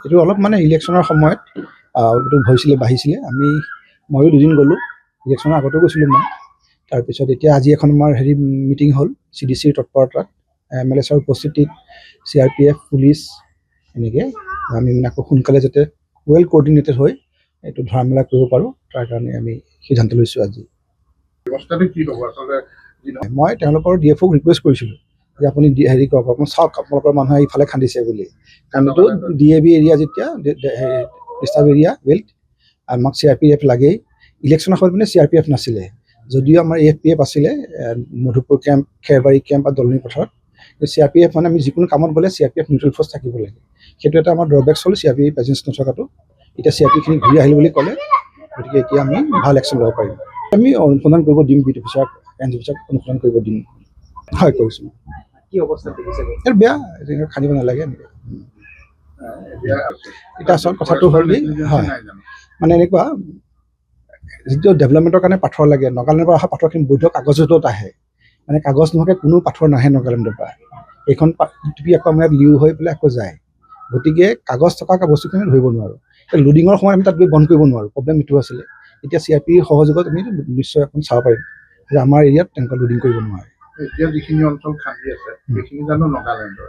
এইটো অলপ মানে ইলেকশ্যনৰ সময়ত এইটো হৈছিলে বাঢ়িছিলে ময়ো দুদিন গ'লোঁ ইলেকশ্যনৰ আগতেও গৈছিলোঁ মই তাৰপিছত এতিয়া আজি এখন আমাৰ মিটিং হ'ল CDCৰ তৎপৰতাত MLA উপস্থিতিত CRPF পুলিচ এনেকৈ আমি মানে আকৌ সোনকালে যাতে ৱেল কোঅৰ্ডিনেটেড হৈ এইটো ধৰা মেলা কৰিব পাৰোঁ তাৰ কাৰণে আমি সিদ্ধান্ত লৈছোঁ আজি মই তেওঁলোকৰ DFOক ৰিকুৱেষ্ট কৰিছিলোঁ যে আপুনি কৰক আপুনি চাওক আপোনালোকৰ মানুহে ইফালে খান্দিছে বুলি কাৰণ এইটো DAB এৰিয়া যেতিয়া ডিষ্টাৰ্ব এৰিয়া বেল্ট আমাক CRPF লাগেই ইলেকশ্যনৰ সময়ত মানে CRPF নাছিলে যদিও আমাৰ AFPF আছিলে মধুপুৰ কেম্প খেৰবাৰী কেম্প বা দলনি পথাৰত CRPF মানে আমি যিকোনো কামত গ'লে CRPF নিউট্ৰেল ফ'ৰ্চ থাকিব লাগে সেইটো এটা আমাৰ ড্ৰবেকছ হ'ল CRPF প্ৰেজেঞ্চ নথকাটো এতিয়া CRPখিনি ঘূৰি আহিল বুলি ক'লে গতিকে এতিয়া আমি ভাল একশ্যন ল'ব পাৰিম আমি অনুসন্ধান কৰিব দিম বিট অফিচাৰক ৰেঞ্জ অফিচাৰক অনুসন্ধান কৰিব দিম হয় কৰিছোঁ কি অৱস্থা দেখিছে এইটো বেয়া খান্দিব নালাগে এতিয়া আচল কথাটো হ'ল হয় মানে এনেকুৱা যিটো ডেভেলপমেণ্টৰ কাৰণে পাথৰ লাগে নাগালেণ্ডৰ পৰা অহা পাথৰখিনি বৈধ কাগজত আহে মানে কাগজ নোহোৱাকৈ কোনো পাথৰ নাহে নাগালেণ্ডৰ পৰা এইখন টিপি আকৌ আমাৰ লিউ হৈ পেলাই আকৌ যায় গতিকে কাগজ থকা বস্তুখিনি ধৰিব নোৱাৰোঁ লোডিঙৰ সময়ত আমি তাত গৈ বন্ধ কৰিব নোৱাৰোঁ প্ৰব্লেম এইটো আছিলে এতিয়া CRPৰ সহযোগত আমি নিশ্চয় এখন চাব পাৰিম যে আমাৰ এৰিয়াত তেনেকুৱা লোডিং কৰিব নোৱাৰে এতিয়া যিখিনি অঞ্চল খান্দি আছে সেইখিনি জানো নাগালেণ্ডৰ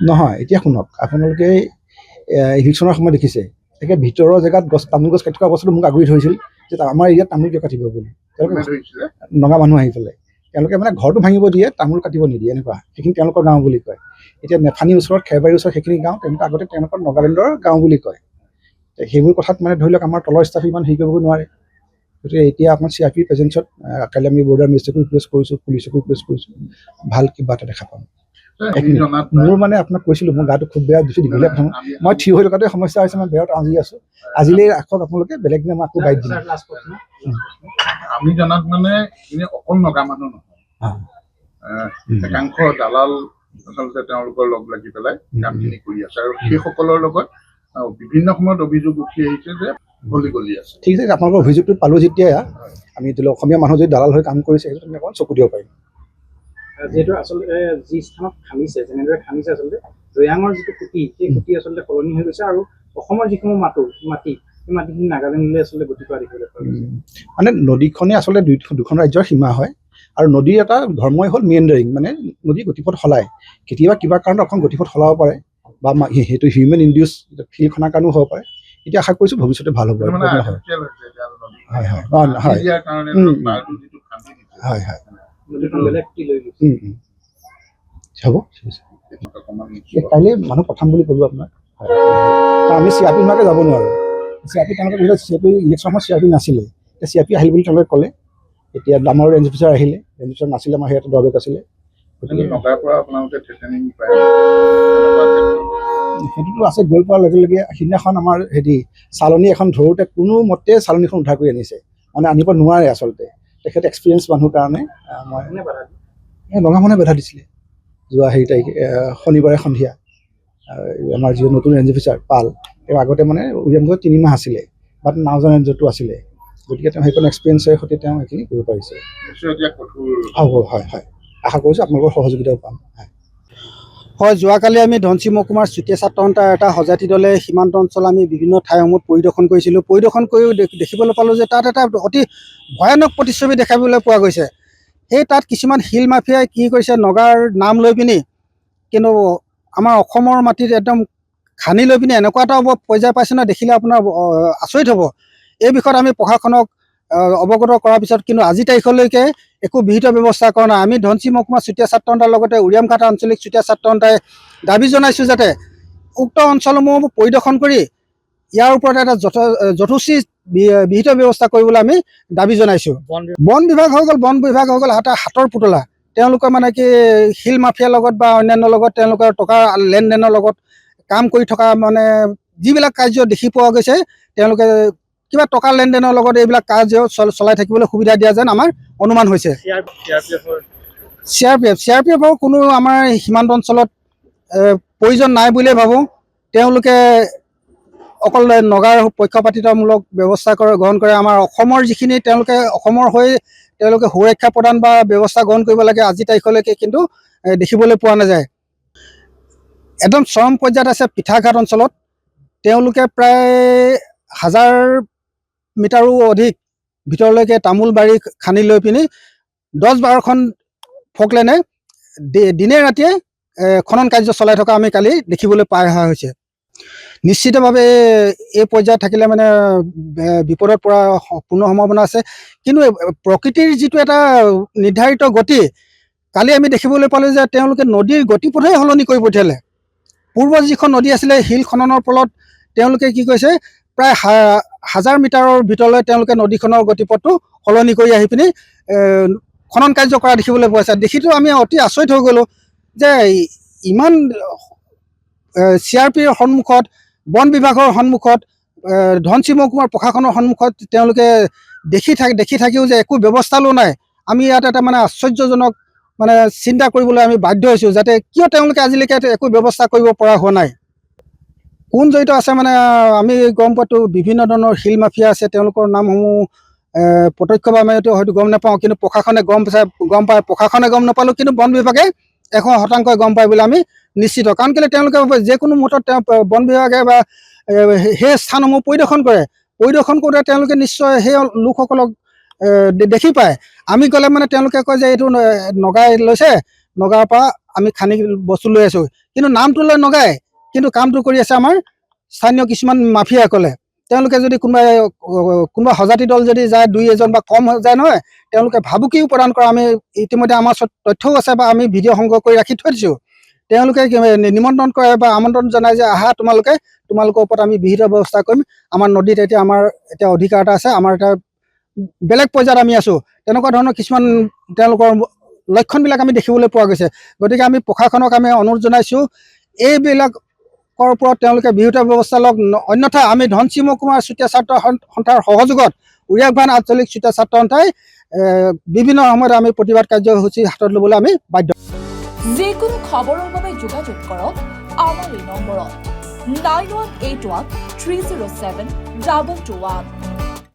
নহয় এতিয়া শুনক আপোনালোকে ইলেকশ্যনৰ সময় দেখিছে একে ভিতৰৰ জেগাত তামোল গছ কাটি থকা অৱস্থাটো মোক আগুৰি ধৰিছিল যে আমাৰ এৰিয়াত তামোল কিয় কাটিব বুলি নগা মানুহ আহি পেলাই তেওঁলোকে মানে ঘৰটো ভাঙিব দিয়ে তামোল কাটিব নিদিয়ে এনেকুৱা সেইখিনি তেওঁলোকৰ গাঁও বুলি কয় এতিয়া নেফানীৰ ওচৰত খেৰবাৰীৰ ওচৰত সেইখিনি গাঁও তেওঁলোকে আগতে তেওঁলোকৰ নাগালেণ্ডৰ গাঁও বুলি কয় সেইবোৰ কথাত মানে ধৰি লওক আমাৰ তলৰ ষ্টাফে ইমান হেৰি কৰিব নোৱাৰে গতিকে এতিয়া আপোনাৰ CRPৰ প্ৰেজেঞ্চত কাইলৈ আমি বৰ্ডাৰ মিনিষ্টাৰকো ৰিকুৱেষ্ট কৰিছোঁ পুলিচকো ৰিকুৱেষ্ট কৰিছোঁ ভাল কিবা এটা দেখা পাম মোৰ মানে আপোনাক কৈছিলোঁ মোৰ গাটো খুব বেয়া দিছোঁ দীঘলীয়া কথা মই থিয় হৈ থকাতে সমস্যা হৈছে মই বেৰত আজি আছোঁ আজিলৈ ৰাখক আপোনালোকে বেলেগ দিনা মই আকৌ বাইক দিম আমি জনাত মানে অকল নগা মানুহ নহয় একাংশ দালাল আচলতে তেওঁলোকৰ লগ লাগি পেলাই কামখিনি কৰি আছে আৰু সেইসকলৰ লগত বিভিন্ন সময়ত অভিযোগ উঠি আহিছে যে গলি আছে ঠিক আছে আপোনালোকৰ অভিযোগটো পালোঁ যেতিয়া আমি ধৰি লওক অসমীয়া মানুহ যদি দালাল হৈ কাম কৰিছে সেইটো আমি অকণ চকু দিব পাৰিম যিহেতু আচলতে যি স্থানত খান্দিছে যেনেদৰে খান্দিছে আচলতে জয়াঙৰ যিটো খুঁটি সেই খুঁটি আচলতে সলনি হৈ গৈছে আৰু অসমৰ যিসমূহ মাটি সেই মাটিখিনি নাগালেণ্ডলৈ আচলতে গতি কৰা দেখিবলৈ পোৱা গৈছে মানে নদীখনে আচলতে দুখন ৰাজ্যৰ সীমা হয় আৰু নদীৰ এটা ধৰ্মই হ'ল মেণ্ডাৰিং মানে নদী গতিপথ সলায় কেতিয়াবা কিবা কাৰণত অকণ গতিপথ সলাব পাৰে বা সেইটো হিউমেন ইনডিউচ ফিল খনাৰ কাৰণেও হ'ব পাৰে এতিয়া আশা কৰিছোঁ ভৱিষ্যতে ভাল হ'ব হয় হয় হয় হ'ব কাইলৈ মানুহ পঠাম বুলি ক'লোঁ আপোনাক আমি CRP নোহোৱাকৈ যাব নোৱাৰোঁ CRP তেওঁলোকে কৈছে CRP ইলেকশ্যন সময়ত CRP নাছিলে এতিয়া CRP আহিল বুলি তেওঁলোকে ক'লে এতিয়া আমাৰ ৰেঞ্জ অফিচাৰ আহিলে ৰেঞ্জ অফিচাৰ নাছিলে আমাৰ সেয়াত দৰবেক আছিলে গতিকে সেইটোতো আছে গৈ পোৱাৰ লগে লগে সিদিনাখন আমাৰ চালনী এখন ধৰোঁতে কোনোমতে চালনীখন উদ্ধাৰ কৰি আনিছে মানে আনিব নোৱাৰে আচলতে তেখেত এক্সপিৰিয়েঞ্চ মানুহৰ কাৰণে মই নগা মানুহে বাধা দিছিলে যোৱা তাৰিখে শনিবাৰে সন্ধিয়া আমাৰ যি নতুন ৰেঞ্জ অফিচাৰ পাল তেওঁ আগতে মানে উৰিয়ামগড়ত 3 মাহ আছিলে বাট নাওজান ৰেঞ্জতো আছিলে গতিকে তেওঁ সেইখন এক্সপিৰিয়েঞ্চৰ সৈতে তেওঁ সেইখিনি কৰিব পাৰিছে হ'ব হয় হয় আশা কৰিছোঁ আপোনালোকৰ সহযোগিতাও পাম হয় যোৱাকালি আমি ধনশিৰি মহকুমাৰ চুতীয়া ছাত্ৰ সন্থাৰ এটা সজাতি দলে সীমান্ত অঞ্চল আমি বিভিন্ন ঠাইসমূহত পৰিদৰ্শন কৰিছিলোঁ পৰিদৰ্শন কৰিও দেখিবলৈ পালোঁ যে তাত এটা অতি ভয়ানক প্ৰতিচ্ছবি দেখাবলৈ পোৱা গৈছে সেই তাত কিছুমান শিল মাফিয়াই কি কৰিছে নগাৰ নাম লৈ পিনি কিন্তু আমাৰ অসমৰ মাটিত একদম খান্দি লৈ পিনি এনেকুৱা এটা পৰ্যায় পাইছে ন দেখিলে আপোনাৰ আচৰিত হ'ব এই বিষয়ত আমি প্ৰশাসনক অৱগত কৰাৰ পিছত কিন্তু আজি তাৰিখলৈকে একো বিহিত ব্যৱস্থা কৰা নাই আমি ধনশিৰি মহকুমা চুতীয়া ছাত্ৰ সন্থাৰ লগতে উৰিয়ামঘাট আঞ্চলিক চুতীয়া ছাত্ৰ সন্থাই দাবী জনাইছোঁ যাতে উক্ত অঞ্চলসমূহ পৰিদৰ্শন কৰি ইয়াৰ ওপৰত এটা যথোচিত বিহিত ব্যৱস্থা কৰিবলৈ আমি দাবী জনাইছোঁ বন বিভাগ হৈ গ'ল এটা হাতৰ পুতলা তেওঁলোকৰ মানে কি শিল মাফিয়াৰ লগত বা অন্যান্য লগত তেওঁলোকৰ টকাৰ লেনদেনৰ লগত কাম কৰি থকা মানে যিবিলাক কাৰ্য দেখি পোৱা গৈছে তেওঁলোকে কিবা টকাৰ লেনদেনৰ লগত এইবিলাক কাৰ্য চলাই থাকিবলৈ সুবিধা দিয়া যেন আমাৰ অনুমান হৈছে CRPFৰ কোনো আমাৰ সীমান্ত অঞ্চলত প্ৰয়োজন নাই বুলিয়ে ভাবোঁ তেওঁলোকে অকল নগাৰ পক্ষপাতিত্বমূলক ব্যৱস্থা গ্ৰহণ কৰে আমাৰ অসমৰ যিখিনি তেওঁলোকে অসমৰ হৈ তেওঁলোকে সুৰক্ষা প্ৰদান বা ব্যৱস্থা গ্ৰহণ কৰিব লাগে আজি তাৰিখলৈকে কিন্তু দেখিবলৈ পোৱা নাযায় একদম চৰম পৰ্যায়ত আছে পিঠাঘাট অঞ্চলত। তেওঁলোকে প্ৰায় 1000 মিটাৰো অধিক ভিতৰলৈকে তামোল বাৰী খান্দি লৈ পিনি 10-12খন ফকলেনে দিনে ৰাতিয়ে খনন কাৰ্য চলাই থকা আমি কালি দেখিবলৈ পাই অহা হৈছে। নিশ্চিতভাৱে এই পৰ্যায়ত থাকিলে মানে বিপদত পৰা পূৰ্ণ সম্ভাৱনা আছে। কিন্তু প্ৰকৃতিৰ যিটো এটা নিৰ্ধাৰিত গতি, কালি আমি দেখিবলৈ পালোঁ যে তেওঁলোকে নদীৰ গতিপথে সলনি কৰি পঠিয়ালে। পূৰ্ব যিখন নদী আছিলে শিল খননৰ ফলত তেওঁলোকে কি কৈছে, প্ৰায় 1000 মিটাৰৰ ভিতৰলৈ তেওঁলোকে নদীখনৰ গতিপথটো সলনি কৰি আহি পিনি খনন কাৰ্য কৰা দেখিবলৈ পোৱা যায়। দেখিতো আমি অতি আচৰিত হৈ গ'লোঁ যে ইমান CRPৰ সন্মুখত, বন বিভাগৰ সন্মুখত, ধনশিৰি মহকুমাৰ প্ৰশাসনৰ সন্মুখত তেওঁলোকে দেখি থাকিও যে একো ব্যৱস্থা লোৱা নাই। আমি ইয়াত এটা মানে আশ্চৰ্যজনক মানে চিন্তা কৰিবলৈ আমি বাধ্য হৈছোঁ, যাতে কিয় তেওঁলোকে আজিলৈকে একো ব্যৱস্থা কৰিব পৰা হোৱা নাই। কোন জড়িত আছে মানে আমি গম পোৱাটো বিভিন্ন ধৰণৰ শিল মাফিয়া আছে। তেওঁলোকৰ নামসমূহ প্ৰত্যক্ষভাৱে হয়তো গম নাপাওঁ, কিন্তু প্ৰশাসনে গম পায়। প্ৰশাসনে গম নাপালোঁ, কিন্তু বন বিভাগে 100% গম পায় বুলি আমি নিশ্চিত। কাৰণ কেলৈ তেওঁলোকে যিকোনো মুহূৰ্তত বন বিভাগে বা সেই স্থানসমূহ পৰিদৰ্শন কৰোঁতে তেওঁলোকে নিশ্চয় সেই লোকসকলক দেখি পায়। আমি গ'লে মানে তেওঁলোকে কয় যে এইটো নগাই লৈছে, নগাৰ পৰা আমি খান্দি বস্তু লৈ আছোঁ। কিন্তু নামটো লৈ নগাই, কিন্তু কামটো কৰি আছে আমাৰ স্থানীয় কিছুমান মাফিয়াসকলে। তেওঁলোকে যদি কোনোবা সজাতি দল যদি যায়, 2-এজন বা কম যায় নহয়, তেওঁলোকে ভাবুকিও প্ৰদান কৰা আমি ইতিমধ্যে আমাৰ ওচৰত তথ্যও আছে বা আমি ভিডিঅ' সংগ্ৰহ কৰি ৰাখি থৈ দিছোঁ। তেওঁলোকে নিমন্ত্ৰণ কৰে বা আমন্ত্ৰণ জনায় যে আহা তোমালোকৰ ওপৰত আমি বিহিত ব্যৱস্থা কৰিম। আমাৰ নদীত আমাৰ এতিয়া অধিকাৰ এটা আছে, আমাৰ এটা বেলেগ পৰ্যায়ত আমি আছোঁ। তেনেকুৱা ধৰণৰ কিছুমান তেওঁলোকৰ লক্ষণবিলাক আমি দেখিবলৈ পোৱা গৈছে। গতিকে আমি প্ৰশাসনক আমি অনুৰোধ জনাইছোঁ, এইবিলাকৰ ওপৰত তেওঁলোকে বিহিত ব্যৱস্থা লওক। অন্যথা আমি ধনশিৰি মহকুমাৰ চুতীয়া ছাত্ৰ সন্থাৰ সহযোগত উৰিয়াবান আঞ্চলিক চুতীয়া ছাত্ৰ সন্থাই বিভিন্ন সময়ত আমি প্ৰতিবাদ কাৰ্যসূচী হাতত ল'বলৈ আমি বাধ্য। যিকোনো খবৰৰ বাবে যোগাযোগ কৰক আমাৰ এই নম্বৰত 9181 307 2221।